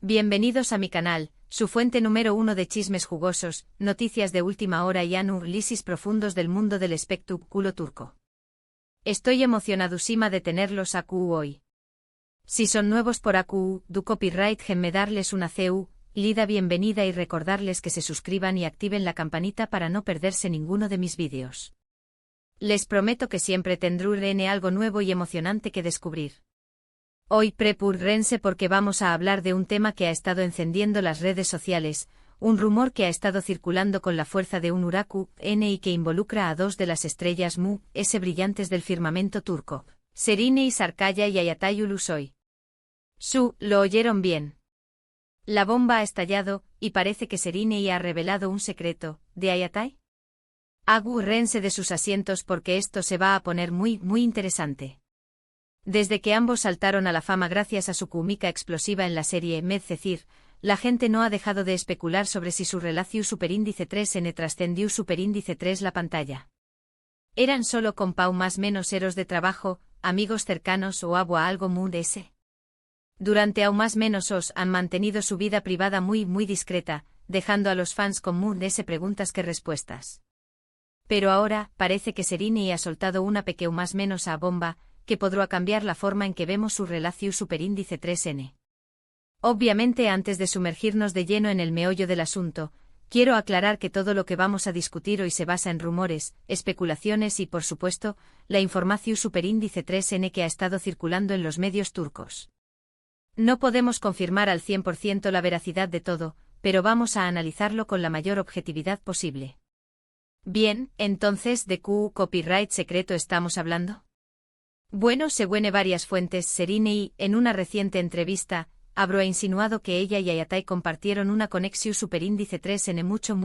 Bienvenidos a mi canal, su fuente número 1 de chismes jugosos, noticias de última hora y análisis profundos del mundo del espectáculo turco. Estoy emocionadísima de tenerlos aquí hoy. Si son nuevos por aquí, do copyright me darles una lida bienvenida y recordarles que se suscriban y activen la campanita para no perderse ninguno de mis vídeos. Les prometo que siempre tendré algo nuevo y emocionante que descubrir. Hoy prepárense porque vamos a hablar de un tema que ha estado encendiendo las redes sociales, un rumor que ha estado circulando con la fuerza de un huracán y que involucra a dos de las estrellas brillantes del firmamento turco, Serenay Sarıkaya y Ayatay Ulusoy. Lo oyeron bien. La bomba ha estallado, y parece que Serenay ha revelado un secreto, ¿de Ayatay? Agárrense de sus asientos porque esto se va a poner muy interesante. Desde que ambos saltaron a la fama gracias a su cómica explosiva en la serie Medcezir, la gente no ha dejado de especular sobre si su relación superíndice 3N trascendió superíndice 3 la pantalla. ¿Eran solo más menos eros de trabajo, amigos cercanos o algo ese? Durante aún más menos han mantenido su vida privada muy discreta, dejando a los fans con ese preguntas que respuestas. Pero ahora, parece que Serenay ha soltado una más menos bomba, que podrá cambiar la forma en que vemos su relación superíndice 3N. Obviamente, antes de sumergirnos de lleno en el meollo del asunto, quiero aclarar que todo lo que vamos a discutir hoy se basa en rumores, especulaciones y, por supuesto, la información superíndice 3N que ha estado circulando en los medios turcos. No podemos confirmar al 100% la veracidad de todo, pero vamos a analizarlo con la mayor objetividad posible. Bien, entonces, ¿de qué copyright secreto estamos hablando? Bueno, según varias fuentes, Serenay, en una reciente entrevista, ha insinuado que ella y Ayatay compartieron una conexión superíndice 3N mucho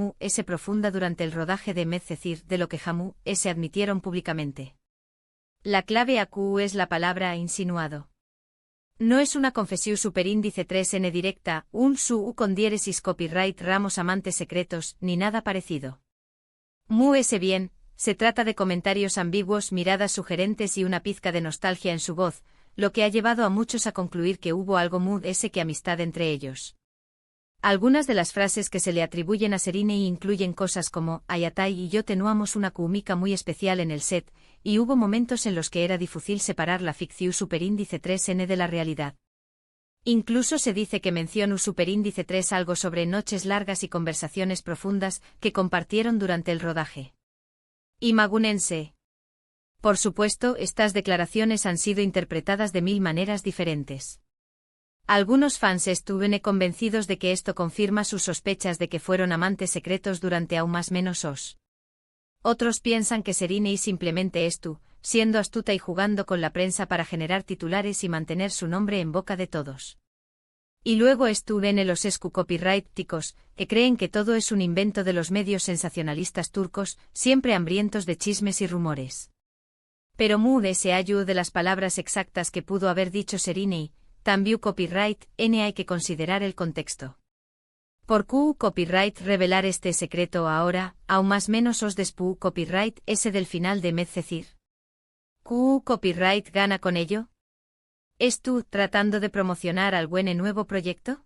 profunda durante el rodaje de Medcezir, de lo que jamás se admitieron públicamente. La clave aquí es la palabra insinuado. No es una confesión superíndice 3N directa, un con diéresis copyright ramos amantes secretos, ni nada parecido. Bien. Se trata de comentarios ambiguos, miradas sugerentes y una pizca de nostalgia en su voz, lo que ha llevado a muchos a concluir que hubo algo que amistad entre ellos. Algunas de las frases que se le atribuyen a Serenay incluyen cosas como, Ayatay y yo teníamos una química muy especial en el set, y hubo momentos en los que era difícil separar la ficción superíndice 3N de la realidad. Incluso se dice que mencionó superíndice 3 algo sobre noches largas y conversaciones profundas que compartieron durante el rodaje. Imagúnense. Por supuesto, estas declaraciones han sido interpretadas de 1000 maneras diferentes. Algunos fans estuvieron convencidos de que esto confirma sus sospechas de que fueron amantes secretos durante aún más menos Otros piensan que Serenay simplemente siendo astuta y jugando con la prensa para generar titulares y mantener su nombre en boca de todos. Y luego estuvieron los copyrighticos, que creen que todo es un invento de los medios sensacionalistas turcos, siempre hambrientos de chismes y rumores. Pero se halló de las palabras exactas que pudo haber dicho Serenay, también copyright, hay que considerar el contexto. ¿Por qué copyright revelar este secreto ahora, aún más menos después copyright ese del final de Medcezir? ¿Qué copyright gana con ello? ¿Es tratando de promocionar al nuevo proyecto?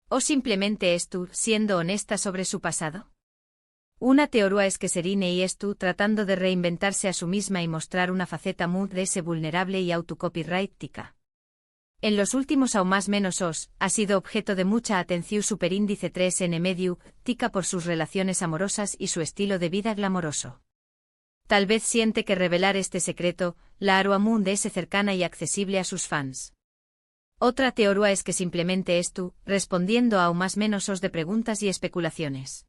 ¿O simplemente es siendo honesta sobre su pasado? Una teoría es que Serenay es tratando de reinventarse a sí misma y mostrar una faceta vulnerable y autocopyrightica. En los últimos aún más menos ha sido objeto de mucha atención superíndice 3N medio, tica por sus relaciones amorosas y su estilo de vida glamoroso. Tal vez siente que revelar este secreto la hará cercana y accesible a sus fans. Otra teoría es que simplemente es respondiendo a aún más menos de preguntas y especulaciones.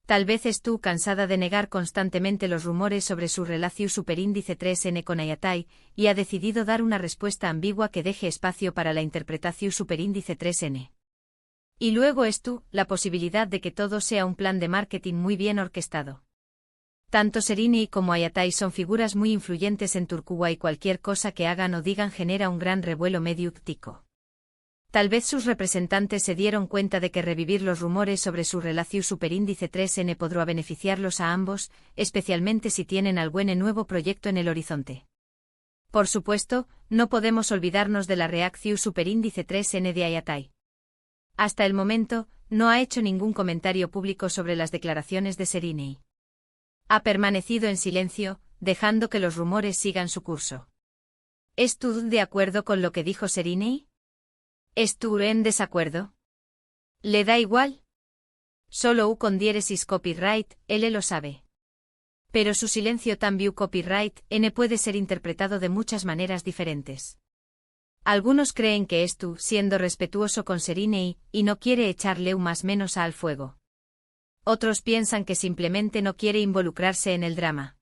Tal vez es cansada de negar constantemente los rumores sobre su relación superíndice 3N con Ayatay, y ha decidido dar una respuesta ambigua que deje espacio para la interpretación superíndice 3N. Y luego es la posibilidad de que todo sea un plan de marketing muy bien orquestado. Tanto Serenay como Ayatay son figuras muy influyentes en Turquía y cualquier cosa que hagan o digan genera un gran revuelo mediático. Tal vez sus representantes se dieron cuenta de que revivir los rumores sobre su relación superíndice 3N podrá beneficiarlos a ambos, especialmente si tienen algún nuevo proyecto en el horizonte. Por supuesto, no podemos olvidarnos de la reacción superíndice 3N de Ayatay. Hasta el momento, no ha hecho ningún comentario público sobre las declaraciones de Seriney. Ha permanecido en silencio, dejando que los rumores sigan su curso. ¿Es tú de acuerdo con lo que dijo Seriney? ¿Es tú en desacuerdo? ¿Le da igual? Solo u con diéresis copyright, él lo sabe. Pero su silencio tan view copyright n puede ser interpretado de muchas maneras diferentes. Algunos creen que es tú siendo respetuoso con Seriney y no quiere echarle un más menos al fuego. Otros piensan que simplemente no quiere involucrarse en el drama.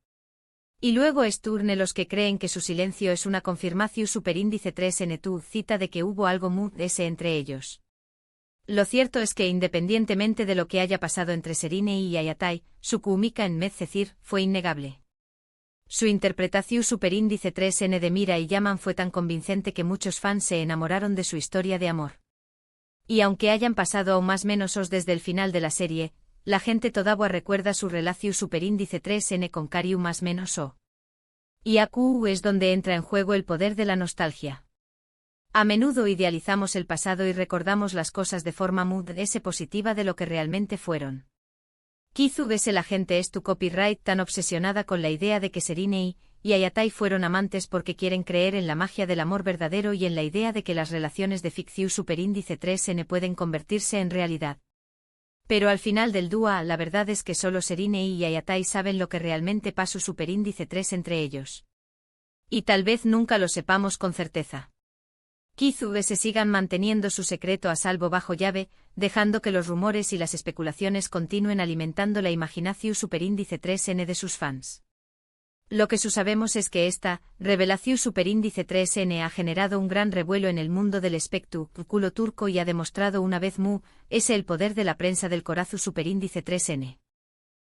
Y luego es turne los que creen que su silencio es una confirmación superíndice 3n tu cita de que hubo algo muy ese entre ellos. Lo cierto es que independientemente de lo que haya pasado entre Seriney y Ayatai, su química en Medcezir fue innegable. Su interpretación superíndice 3n de Mira y Yaman fue tan convincente que muchos fans se enamoraron de su historia de amor. Y aunque hayan pasado aún más menos desde el final de la serie, la gente todavía recuerda su relación superíndice 3n con Karyu más menos o. Y AQ es donde entra en juego el poder de la nostalgia. A menudo idealizamos el pasado y recordamos las cosas de forma muy positiva de lo que realmente fueron. Kizu ves la gente es tu copyright tan obsesionada con la idea de que Seriney y Ayatai fueron amantes porque quieren creer en la magia del amor verdadero y en la idea de que las relaciones de ficción superíndice 3n pueden convertirse en realidad. Pero al final del dúo la verdad es que solo Seriney y Ayatai saben lo que realmente pasó superíndice 3 entre ellos. Y tal vez nunca lo sepamos con certeza. Kizu se sigan manteniendo su secreto a salvo bajo llave, dejando que los rumores y las especulaciones continúen alimentando la imaginación superíndice 3n de sus fans. Lo que sabemos es que esta revelación superíndice 3n ha generado un gran revuelo en el mundo del espectáculo turco y ha demostrado una vez más el poder de la prensa del corazón superíndice 3n.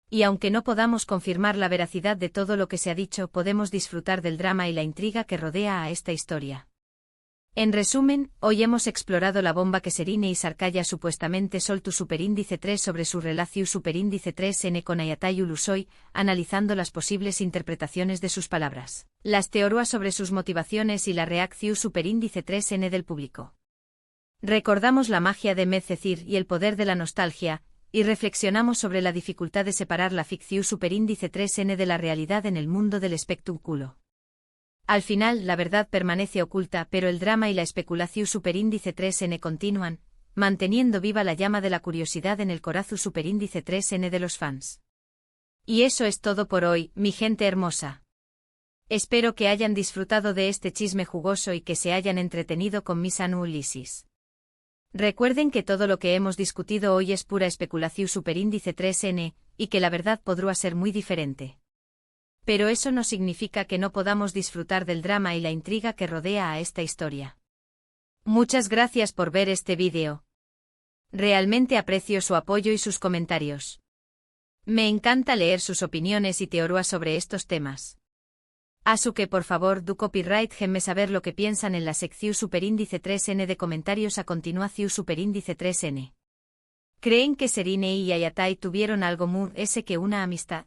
Y aunque no podamos confirmar la veracidad de todo lo que se ha dicho, podemos disfrutar del drama y la intriga que rodea a esta historia. En resumen, hoy hemos explorado la bomba que Seriney y Sarkaya supuestamente soltó superíndice 3 sobre su relación superíndice 3n con Ayatai Ulusoy, analizando las posibles interpretaciones de sus palabras, las teorías sobre sus motivaciones y la reacción superíndice 3n del público. Recordamos la magia de Medcezir y el poder de la nostalgia, y reflexionamos sobre la dificultad de separar la ficción superíndice 3n de la realidad en el mundo del espectáculo. Al final la verdad permanece oculta, pero el drama y la especulación superíndice 3n continúan, manteniendo viva la llama de la curiosidad en el corazón superíndice 3n de los fans. Y eso es todo por hoy, mi gente hermosa. Espero que hayan disfrutado de este chisme jugoso y que se hayan entretenido con mis análisis. Recuerden que todo lo que hemos discutido hoy es pura especulación superíndice 3n, y que la verdad podrá ser muy diferente. Pero eso no significa que no podamos disfrutar del drama y la intriga que rodea a esta historia. Muchas gracias por ver este vídeo. Realmente aprecio su apoyo y sus comentarios. Me encanta leer sus opiniones y teorías sobre estos temas. Así que por favor do copyright genme saber lo que piensan en la sección superíndice 3n de comentarios a continuación superíndice 3n. ¿Creen que Seriney y Ayatai tuvieron algo más que una amistad?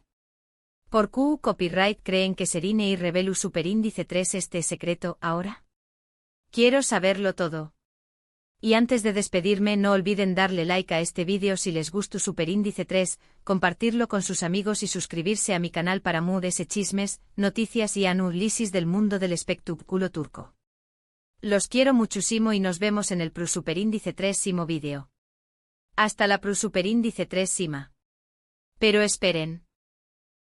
¿Por qué copyright creen que Seriney reveló superíndice 3 este secreto ahora? Quiero saberlo todo. Y antes de despedirme no olviden darle like a este vídeo si les gustó superíndice 3, compartirlo con sus amigos y suscribirse a mi canal para más chismes, noticias y análisis del mundo del espectáculo turco. Los quiero muchísimo y nos vemos en el superíndice 3 vídeo. Hasta la superíndice 3 Pero esperen.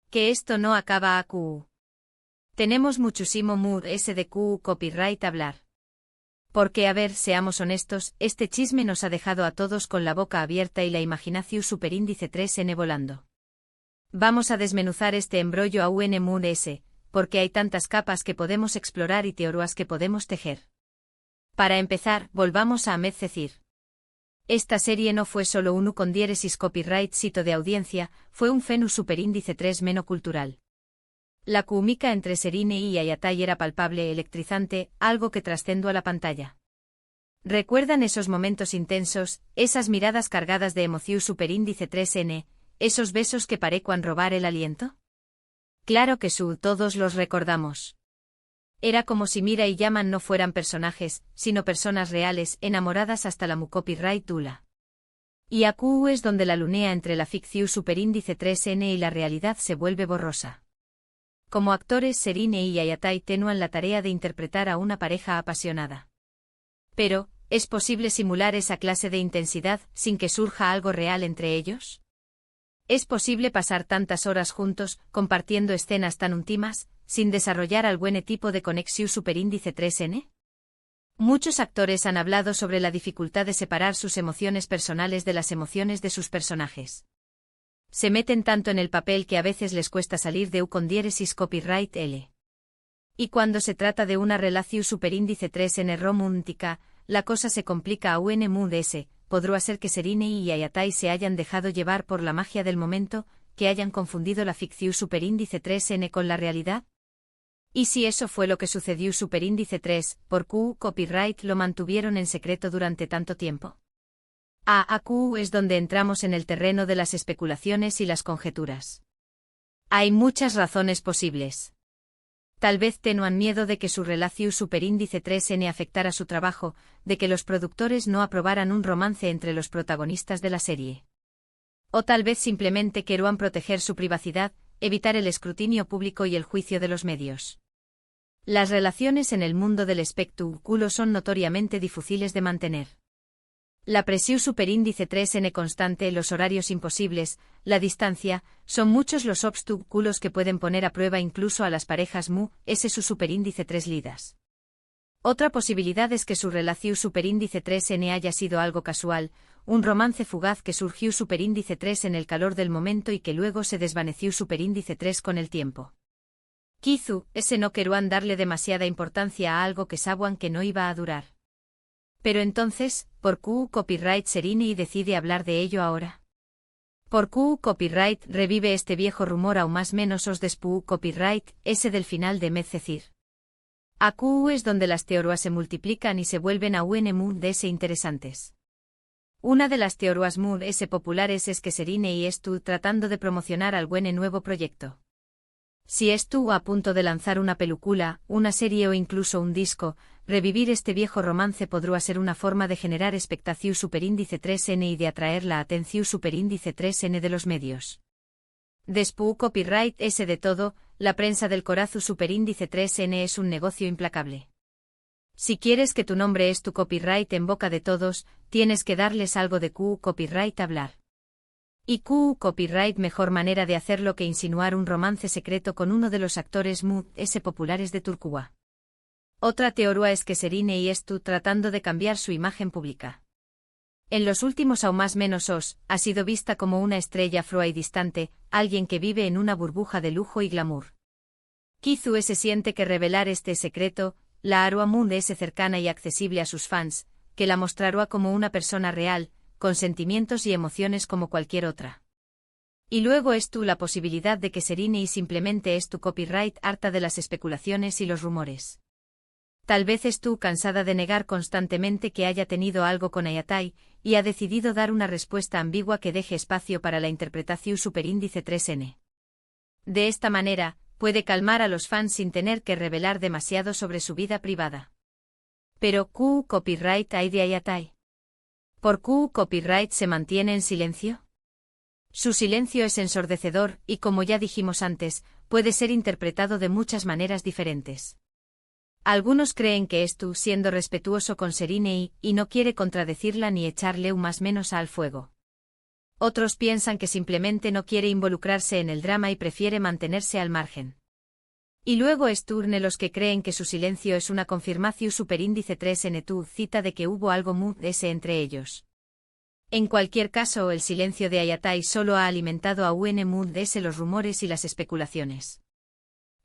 Que esto no acaba AQ. Tenemos muchísimo de copyright hablar. Porque a ver, seamos honestos, este chisme nos ha dejado a todos con la boca abierta y la imaginación superíndice 3n volando. Vamos a desmenuzar este embrollo a UNMUS, porque hay tantas capas que podemos explorar y teorías que podemos tejer. Para empezar, volvamos a Medcezir. Esta serie no fue solo un con diéresis copyright sito de audiencia, fue un fenus superíndice 3 cultural. La química entre Seriney y Ayatai era palpable, electrizante, algo que trascendió a la pantalla. ¿Recuerdan esos momentos intensos, esas miradas cargadas de emoción superíndice 3n, esos besos que parecían robar el aliento? Claro que todos los recordamos. Era como si Mira y Yaman no fueran personajes, sino personas reales, enamoradas hasta la mu copyright Dula. Y AQ es donde la lunea entre la ficción superíndice 3N y la realidad se vuelve borrosa. Como actores Serine y Ayatai tenuan la tarea de interpretar a una pareja apasionada. Pero, ¿es posible simular esa clase de intensidad sin que surja algo real entre ellos? ¿Es posible pasar tantas horas juntos, compartiendo escenas tan íntimas, sin desarrollar algún tipo de conexión superíndice 3N? Muchos actores han hablado sobre la dificultad de separar sus emociones personales de las emociones de sus personajes. Se meten tanto en el papel que a veces les cuesta salir de con diéresis copyright L. Y cuando se trata de una relación superíndice 3N romántica, la cosa se complica a un s. Podrá ser que Serine y Ayatai se hayan dejado llevar por la magia del momento, que hayan confundido la ficción superíndice 3N con la realidad. ¿Y si eso fue lo que sucedió superíndice 3, por Q copyright lo mantuvieron en secreto durante tanto tiempo? AQ es donde entramos en el terreno de las especulaciones y las conjeturas. Hay muchas razones posibles. Tal vez tenuan miedo de que su relación superíndice 3N afectara su trabajo, de que los productores no aprobaran un romance entre los protagonistas de la serie. O tal vez simplemente querían proteger su privacidad, evitar el escrutinio público y el juicio de los medios. Las relaciones en el mundo del espectáculo son notoriamente difíciles de mantener. La presión superíndice 3N constante, los horarios imposibles, la distancia, son muchos los obstáculos que pueden poner a prueba incluso a las parejas s su superíndice 3 lidas. Otra posibilidad es que su relación superíndice 3N haya sido algo casual, un romance fugaz que surgió superíndice 3 en el calor del momento y que luego se desvaneció superíndice 3 con el tiempo. Kizu, no querían darle demasiada importancia a algo que sabían que no iba a durar. Pero entonces, ¿por qué copyright Serine y decide hablar de ello ahora? ¿Por qué copyright revive este viejo rumor aún más menos os despu copyright, ese del final de Medcecir? AQ es donde las teorías se multiplican y se vuelven a ese interesantes. Una de las teorías s populares es que Serine y Stu tratando de promocionar algún nuevo proyecto. Si Stu a punto de lanzar una película, una serie o incluso un disco, revivir este viejo romance podrá ser una forma de generar expectación superíndice 3N y de atraer la atención superíndice 3N de los medios. Despu copyright S de todo, la prensa del corazón superíndice 3N es un negocio implacable. Si quieres que tu nombre es tu copyright en boca de todos, tienes que darles algo de Q copyright hablar. Y Q copyright mejor manera de hacerlo que insinuar un romance secreto con uno de los actores s populares de Turquía. Otra teoría es que Serine y Stu tratando de cambiar su imagen pública. En los últimos aún más menos ha sido vista como una estrella froa y distante, alguien que vive en una burbuja de lujo y glamour. Kizu se siente que revelar este secreto, la hará cercana y accesible a sus fans, que la mostrará como una persona real, con sentimientos y emociones como cualquier otra. Y luego la posibilidad de que Serine y simplemente es tu copyright harta de las especulaciones y los rumores. Tal vez cansada de negar constantemente que haya tenido algo con Ayatai, y ha decidido dar una respuesta ambigua que deje espacio para la interpretación superíndice 3N. De esta manera, puede calmar a los fans sin tener que revelar demasiado sobre su vida privada. Pero ¿Q copyright hay de Ayatai? ¿Por Q copyright se mantiene en silencio? Su silencio es ensordecedor y, como ya dijimos antes, puede ser interpretado de muchas maneras diferentes. Algunos creen que Stu siendo respetuoso con Serine y no quiere contradecirla ni echarle un más menos al fuego. Otros piensan que simplemente no quiere involucrarse en el drama y prefiere mantenerse al margen. Y luego Sturne los que creen que su silencio es una confirmación superíndice 3N cita de que hubo algo entre ellos. En cualquier caso, el silencio de Ayatai solo ha alimentado a los rumores y las especulaciones.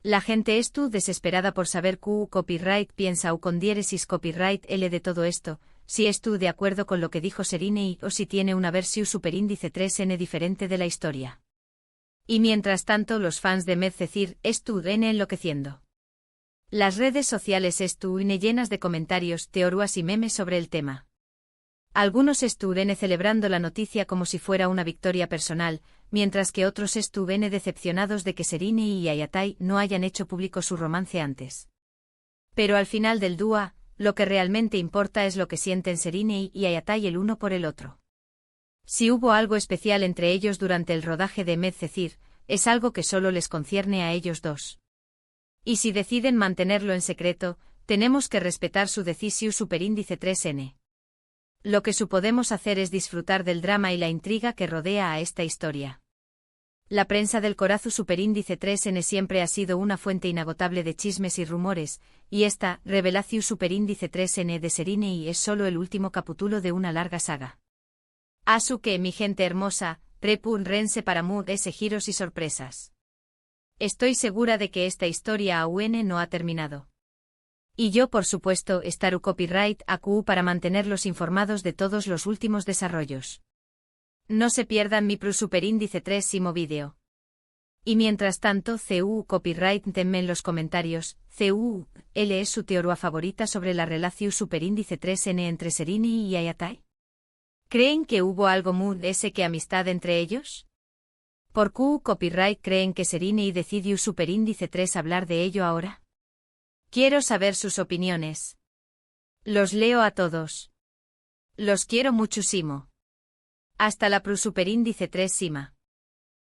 La gente desesperada por saber Q copyright piensa con diéresis copyright L de todo esto, si de acuerdo con lo que dijo Serine o si tiene una versión superíndice 3N diferente de la historia. Y mientras tanto los fans de Medcecir enloqueciendo. Las redes sociales llenas de comentarios, teorías y memes sobre el tema. Algunos celebrando la noticia como si fuera una victoria personal, mientras que otros decepcionados de que Serine y Ayatai no hayan hecho público su romance antes. Pero al final del dúa, lo que realmente importa es lo que sienten Serine y Ayatai el uno por el otro. Si hubo algo especial entre ellos durante el rodaje de Medcezir, es algo que solo les concierne a ellos dos. Y si deciden mantenerlo en secreto, tenemos que respetar su decisión superíndice 3n. Lo que podemos hacer es disfrutar del drama y la intriga que rodea a esta historia. La prensa del Corazu superíndice 3n siempre ha sido una fuente inagotable de chismes y rumores, y esta revelación superíndice 3n de Serine es solo el último capítulo de una larga saga. Asuke, mi gente hermosa, prepun rense para ese giros y sorpresas. Estoy segura de que esta historia aún no ha terminado. Y yo por supuesto estaré copyright AQ para mantenerlos informados de todos los últimos desarrollos. No se pierdan mi superíndice 3 vídeo. Y mientras tanto copyright denme en los comentarios, ¿L es su teoría favorita sobre la relación superíndice 3n entre Serine y Ayatai? ¿Creen que hubo algo que amistad entre ellos? ¿Por copyright creen que Serine decidió superíndice 3 hablar de ello ahora? Quiero saber sus opiniones. Los leo a todos. Los quiero muchísimo. Hasta la superíndice 3 Sima.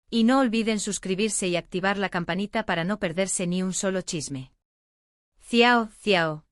Y no olviden suscribirse y activar la campanita para no perderse ni un solo chisme. Ciao, ciao.